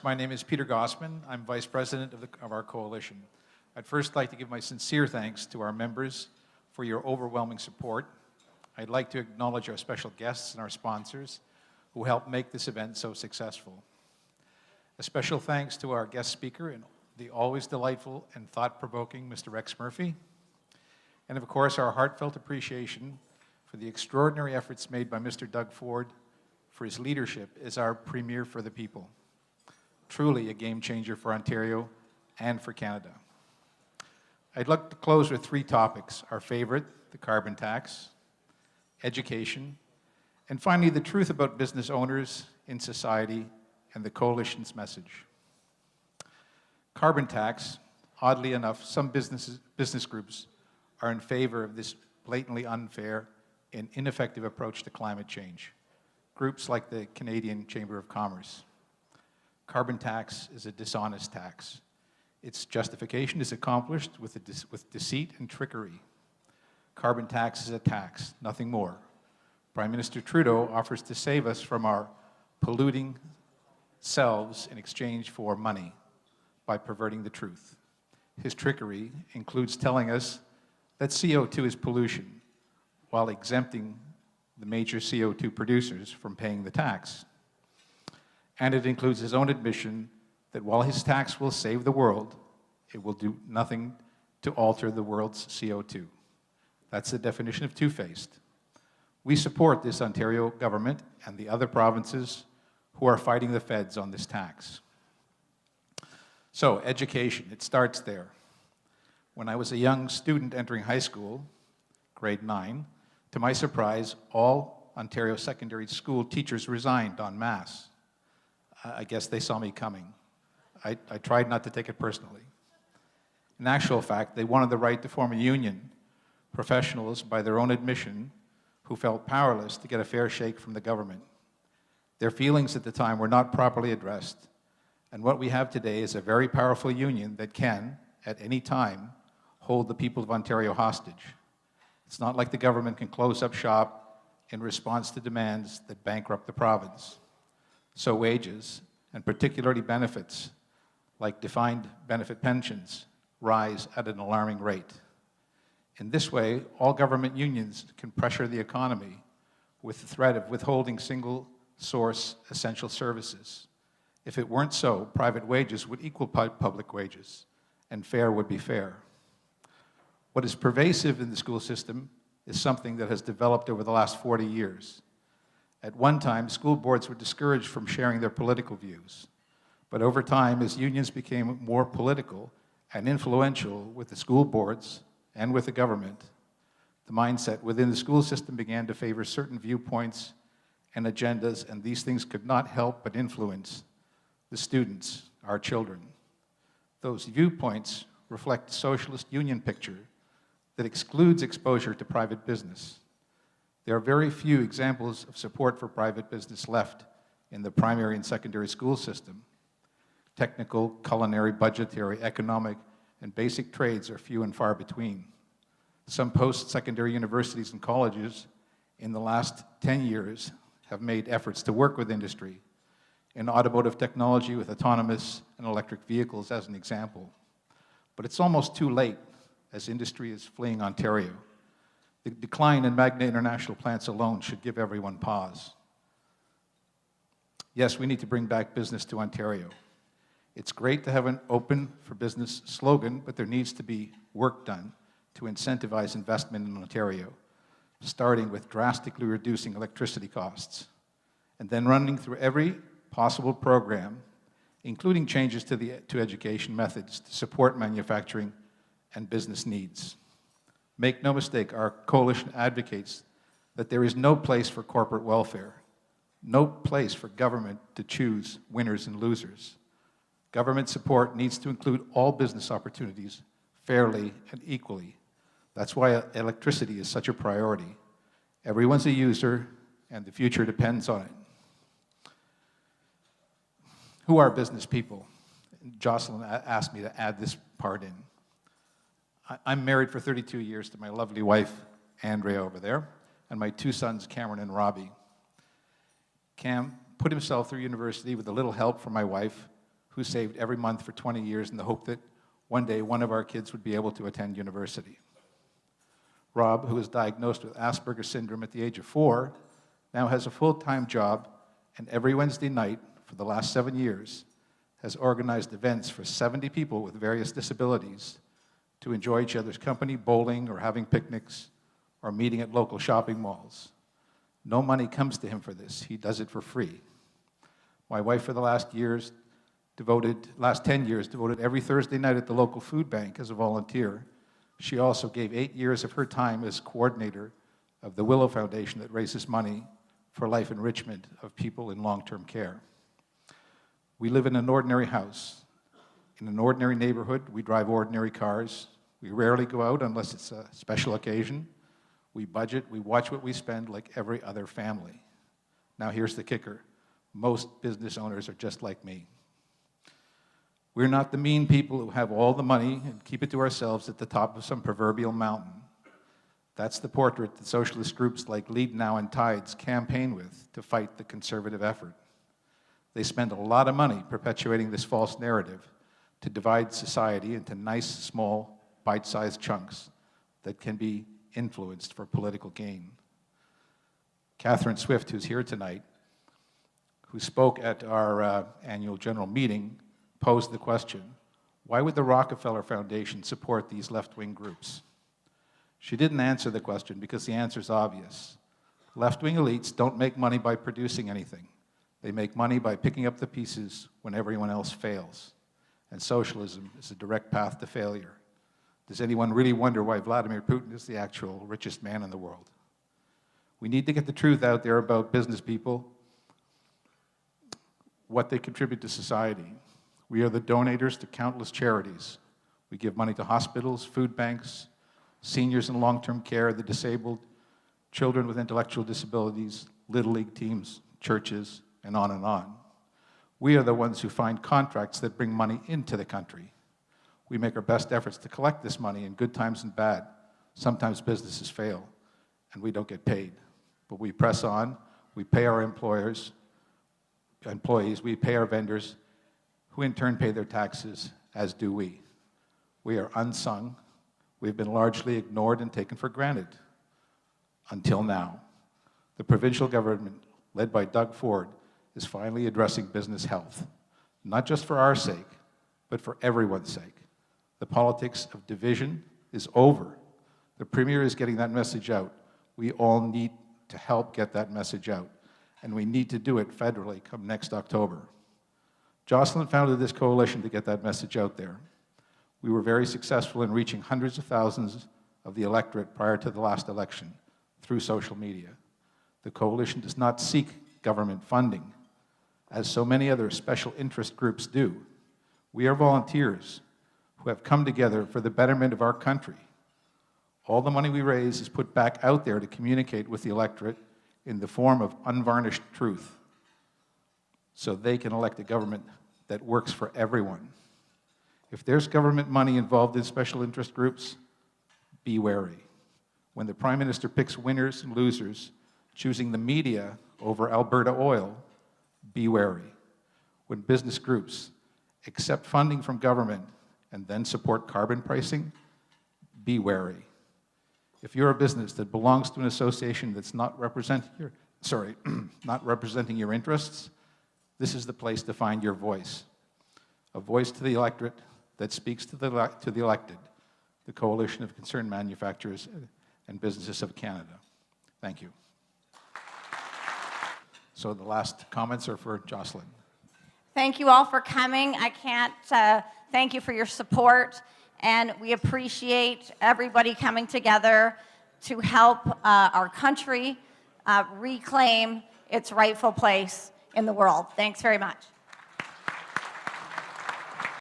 My name is Peter Gossmann. I'm Vice President of our coalition. I'd first like to give my sincere thanks to our members for your overwhelming support. I'd like to acknowledge our special guests and our sponsors who helped make this event so successful. A special thanks to our guest speaker and the always delightful and thought-provoking Mr. Rex Murphy. And of course, our heartfelt appreciation for the extraordinary efforts made by Mr. Doug Ford for his leadership as our Premier for the People. Truly a game changer for Ontario and for Canada. I'd like to close with three topics: our favorite, the carbon tax, education, and finally the truth about business owners in society and the coalition's message. Carbon tax, oddly enough, some business groups are in favor of this blatantly unfair and ineffective approach to climate change. Groups like the Canadian Chamber of Commerce. Carbon tax is a dishonest tax. Its justification is accomplished with deceit and trickery. Carbon tax is a tax, nothing more. Prime Minister Trudeau offers to save us from our polluting selves in exchange for money by perverting the truth. His trickery includes telling us that CO2 is pollution while exempting the major CO2 producers from paying the tax. And it includes his own admission that while his tax will save the world, it will do nothing to alter the world's CO2. That's the definition of two-faced. We support this Ontario government and the other provinces who are fighting the feds on this tax. So, education, it starts there. When I was a young student entering high school, grade 9, to my surprise, all Ontario secondary school teachers resigned en masse. I guess they saw me coming. I tried not to take it personally. In actual fact, they wanted the right to form a union, professionals by their own admission who felt powerless to get a fair shake from the government. Their feelings at the time were not properly addressed, and what we have today is a very powerful union that can, at any time, hold the people of Ontario hostage. It's not like the government can close up shop in response to demands that bankrupt the province. So wages, and particularly benefits, like defined benefit pensions, rise at an alarming rate. In this way, all government unions can pressure the economy with the threat of withholding single-source essential services. If it weren't so, private wages would equal public wages, and fair would be fair. What is pervasive in the school system is something that has developed over the last 40 years. At one time, school boards were discouraged from sharing their political views. But over time, as unions became more political and influential with the school boards and with the government, the mindset within the school system began to favor certain viewpoints and agendas, and these things could not help but influence the students, our children. Those viewpoints reflect a socialist union picture that excludes exposure to private business. There are very few examples of support for private business left in the primary and secondary school system. Technical, culinary, budgetary, economic, and basic trades are few and far between. Some post-secondary universities and colleges in the last 10 years have made efforts to work with industry, in automotive technology with autonomous and electric vehicles as an example. But it's almost too late as industry is fleeing Ontario. The decline in Magna International plants alone should give everyone pause. Yes, we need to bring back business to Ontario. It's great to have an open for business slogan, but there needs to be work done to incentivize investment in Ontario, starting with drastically reducing electricity costs, and then running through every possible program, including changes to education methods to support manufacturing and business needs. Make no mistake, our coalition advocates that there is no place for corporate welfare, no place for government to choose winners and losers. Government support needs to include all business opportunities fairly and equally. That's why electricity is such a priority. Everyone's a user, and the future depends on it. Who are business people? Jocelyn asked me to add this part in. I'm married for 32 years to my lovely wife, Andrea, over there, and my two sons, Cameron and Robbie. Cam put himself through university with a little help from my wife, who saved every month for 20 years in the hope that one day one of our kids would be able to attend university. Rob, who was diagnosed with Asperger's syndrome at the age of 4, now has a full-time job, and every Wednesday night for the last 7 years has organized events for 70 people with various disabilities to enjoy each other's company, bowling or having picnics or meeting at local shopping malls. No money comes to him for this. He does it for free. My wife for the last 10 years devoted every Thursday night at the local food bank as a volunteer. She also gave 8 years of her time as coordinator of the Willow Foundation that raises money for life enrichment of people in long-term care. We live in an ordinary house. In an ordinary neighborhood, we drive ordinary cars. We rarely go out unless it's a special occasion. We budget, we watch what we spend like every other family. Now here's the kicker. Most business owners are just like me. We're not the mean people who have all the money and keep it to ourselves at the top of some proverbial mountain. That's the portrait that socialist groups like Lead Now and Tides campaign with to fight the conservative effort. They spend a lot of money perpetuating this false narrative to divide society into nice, small, bite-sized chunks that can be influenced for political gain. Catherine Swift, who's here tonight, who spoke at our annual general meeting, posed the question, why would the Rockefeller Foundation support these left-wing groups? She didn't answer the question because the answer's obvious. Left-wing elites don't make money by producing anything. They make money by picking up the pieces when everyone else fails. And socialism is a direct path to failure. Does anyone really wonder why Vladimir Putin is the actual richest man in the world? We need to get the truth out there about business people, what they contribute to society. We are the donators to countless charities. We give money to hospitals, food banks, seniors in long-term care, the disabled, children with intellectual disabilities, Little League teams, churches, and on and on. We are the ones who find contracts that bring money into the country. We make our best efforts to collect this money in good times and bad. Sometimes businesses fail, and we don't get paid. But we press on, we pay our employees, we pay our vendors, who in turn pay their taxes, as do we. We are unsung. We've been largely ignored and taken for granted. Until now. The provincial government, led by Doug Ford, is finally addressing business health, not just for our sake, but for everyone's sake. The politics of division is over. The Premier is getting that message out. We all need to help get that message out, and we need to do it federally come next October. Jocelyn founded this coalition to get that message out there. We were very successful in reaching hundreds of thousands of the electorate prior to the last election through social media. The coalition does not seek government funding, as so many other special interest groups do. We are volunteers who have come together for the betterment of our country. All the money we raise is put back out there to communicate with the electorate in the form of unvarnished truth, so they can elect a government that works for everyone. If there's government money involved in special interest groups, be wary. When the Prime Minister picks winners and losers, choosing the media over Alberta oil, be wary. When business groups accept funding from government and then support carbon pricing, be wary. If you're a business that belongs to an association that's not representing your interests, this is the place to find your voice. A voice to the electorate that speaks to the elected, the Coalition of Concerned Manufacturers and Businesses of Canada. Thank you. So the last comments are for Jocelyn. Thank you all for coming. I can't thank you for your support, and we appreciate everybody coming together to help our country reclaim its rightful place in the world. Thanks very much.